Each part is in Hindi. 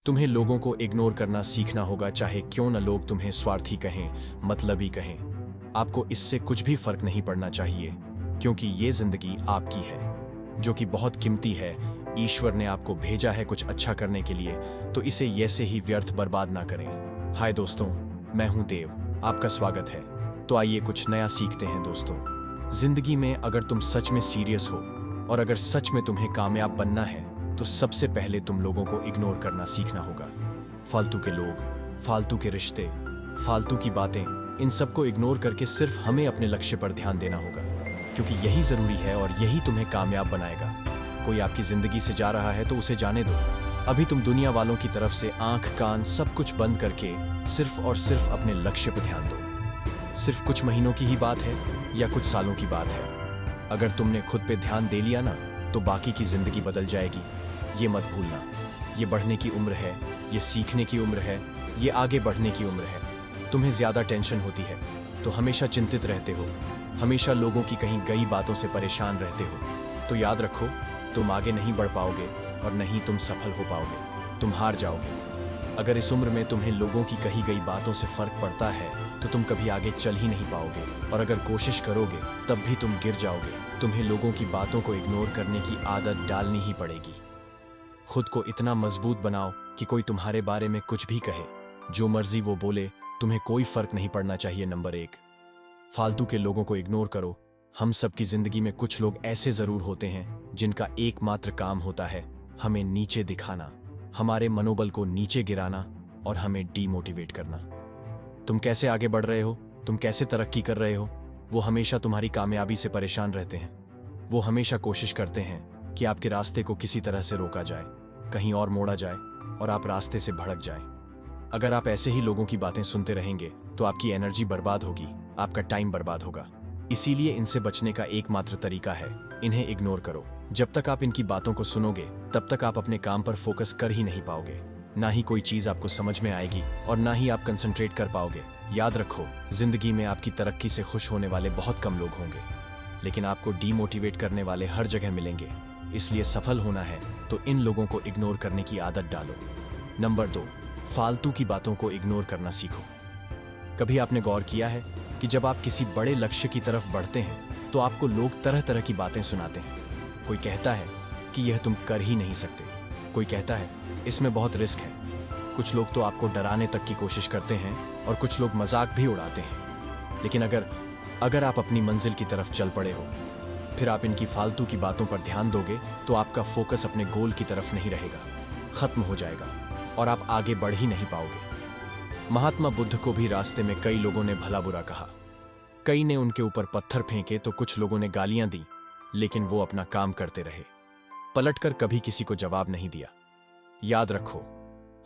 तुम्हें लोगों को इग्नोर करना सीखना होगा, चाहे क्यों न लोग तुम्हें स्वार्थी कहें, मतलबी कहें। आपको इससे कुछ भी फर्क नहीं पड़ना चाहिए, क्योंकि ये जिंदगी आपकी है, जो कि बहुत कीमती है। ईश्वर ने आपको भेजा है कुछ अच्छा करने के लिए, तो इसे ऐसे ही व्यर्थ बर्बाद ना करें। हाय दोस्तों, मैं हूं देव, आपका स्वागत है। तो आइए कुछ नया सीखते हैं दोस्तों। जिंदगी में अगर तुम सच में सीरियस हो और अगर सच में तुम्हें कामयाब बनना है, तो सबसे पहले तुम लोगों को इग्नोर करना सीखना होगा। फालतू के लोग, फालतू के रिश्ते, फालतू की बातें, इन सबको इग्नोर करके सिर्फ हमें अपने लक्ष्य पर ध्यान देना होगा, क्योंकि यही जरूरी है और यही तुम्हें कामयाब बनाएगा। कोई आपकी जिंदगी से जा रहा है तो उसे जाने दो। अभी तुम दुनिया वालों की तरफ से आंख कान सब कुछ बंद करके सिर्फ और सिर्फ अपने लक्ष्य पर ध्यान दो। सिर्फ कुछ महीनों की ही बात है या कुछ सालों की बात है। अगर तुमने खुद पे ध्यान दे लिया ना, तो बाकी की जिंदगी बदल जाएगी। ये मत भूलना। ये बढ़ने की उम्र है, ये सीखने की उम्र है, ये आगे बढ़ने की उम्र है। तुम्हें ज्यादा टेंशन होती है तो हमेशा चिंतित रहते हो, हमेशा लोगों की कहीं गई बातों से परेशान रहते हो, तो याद रखो, तुम आगे नहीं बढ़ पाओगे और नहीं तुम सफल हो पाओगे, तुम हार जाओगे। अगर इस उम्र में तुम्हें लोगों की कही गई बातों से फर्क पड़ता है, तो तुम कभी आगे चल ही नहीं पाओगे, और अगर कोशिश करोगे तब भी तुम गिर जाओगे। तुम्हें लोगों की बातों को इग्नोर करने की आदत डालनी ही पड़ेगी। खुद को इतना मजबूत बनाओ कि कोई तुम्हारे बारे में कुछ भी कहे, जो मर्जी वो बोले, तुम्हें कोई फर्क नहीं पड़ना चाहिए। नंबर 1, फालतू के लोगों को इग्नोर करो। हम सबकी जिंदगी में कुछ लोग ऐसे जरूर होते हैं जिनका एकमात्र काम होता है हमें नीचे दिखाना, हमारे मनोबल को नीचे गिराना और हमें डीमोटिवेट करना। तुम कैसे आगे बढ़ रहे हो, तुम कैसे तरक्की कर रहे हो, वो हमेशा तुम्हारी कामयाबी से परेशान रहते हैं। वो हमेशा कोशिश करते हैं कि आपके रास्ते को किसी तरह से रोका जाए, कहीं और मोड़ा जाए और आप रास्ते से भड़क जाए। अगर आप ऐसे ही लोगों की बातें सुनते रहेंगे तो आपकी एनर्जी बर्बाद होगी, आपका टाइम बर्बाद होगा। इसीलिए इनसे बचने का एकमात्र तरीका है, इन्हें इग्नोर करो। जब तक आप इनकी बातों को सुनोगे, तब तक आप अपने काम पर फोकस कर ही नहीं पाओगे। ना ही कोई चीज आपको समझ में आएगी और ना ही आप कंसंट्रेट कर पाओगे। याद रखो, जिंदगी में आपकी तरक्की से खुश होने वाले बहुत कम लोग होंगे, लेकिन आपको डीमोटिवेट करने वाले हर जगह मिलेंगे। इसलिए सफल होना है तो इन लोगों को इग्नोर करने की आदत डालो। नंबर 2, फालतू की बातों को इग्नोर करना सीखो। कभी आपने गौर किया है कि जब आप किसी बड़े लक्ष्य की तरफ बढ़ते हैं तो आपको लोग तरह तरह की बातें सुनाते हैं। कोई कहता है कि यह तुम कर ही नहीं सकते, कोई कहता है इसमें बहुत रिस्क है। कुछ लोग तो आपको डराने तक की कोशिश करते हैं और कुछ लोग मजाक भी उड़ाते हैं। लेकिन अगर आप अपनी मंजिल की तरफ चल पड़े हो, फिर आप इनकी फालतू की बातों पर ध्यान दोगे तो आपका फोकस अपने गोल की तरफ नहीं रहेगा, खत्म हो जाएगा और आप आगे बढ़ ही नहीं पाओगे। महात्मा बुद्ध को भी रास्ते में कई लोगों ने भला बुरा कहा, कई ने उनके ऊपर पत्थर फेंके तो कुछ लोगों ने गालियां दी, लेकिन वो अपना काम करते रहे, पलटकर कभी किसी को जवाब नहीं दिया। याद रखो,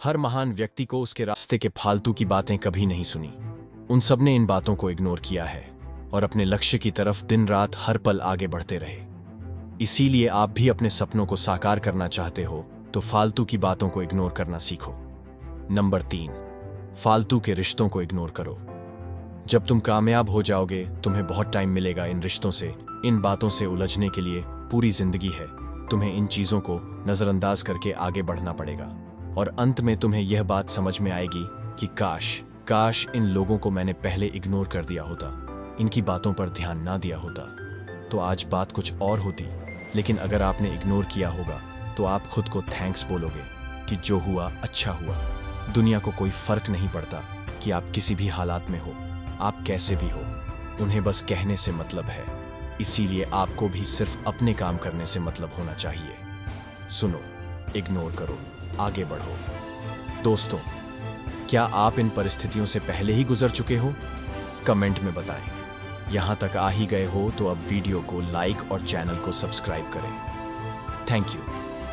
हर महान व्यक्ति को उसके रास्ते के फालतू की बातें कभी नहीं सुनी। उन सब ने इन बातों को इग्नोर किया है और अपने लक्ष्य की तरफ दिन रात हर पल आगे बढ़ते रहे। इसीलिए आप भी अपने सपनों को साकार करना चाहते हो तो फालतू की बातों को इग्नोर करना सीखो। नंबर 3, फालतू के रिश्तों को इग्नोर करो। जब तुम कामयाब हो जाओगे, तुम्हें बहुत टाइम मिलेगा इन रिश्तों से, इन बातों से उलझने के लिए। पूरी जिंदगी है, तुम्हें इन चीजों को नजरअंदाज करके आगे बढ़ना पड़ेगा और अंत में तुम्हें यह बात समझ में आएगी कि काश इन लोगों को मैंने पहले इग्नोर कर दिया होता, इनकी बातों पर ध्यान ना दिया होता, तो आज बात कुछ और होती। लेकिन अगर आपने इग्नोर किया होगा तो आप खुद को थैंक्स बोलोगे कि जो हुआ अच्छा हुआ। दुनिया को कोई फर्क नहीं पड़ता कि आप किसी भी हालात में हो, आप कैसे भी हो, उन्हें बस कहने से मतलब है। इसीलिए आपको भी सिर्फ अपने काम करने से मतलब होना चाहिए। सुनो, इग्नोर करो, आगे बढ़ो। दोस्तों, क्या आप इन परिस्थितियों से पहले ही गुजर चुके हो? कमेंट में बताएं। यहां तक आ ही गए हो तो अब वीडियो को लाइक और चैनल को सब्सक्राइब करें। Thank you.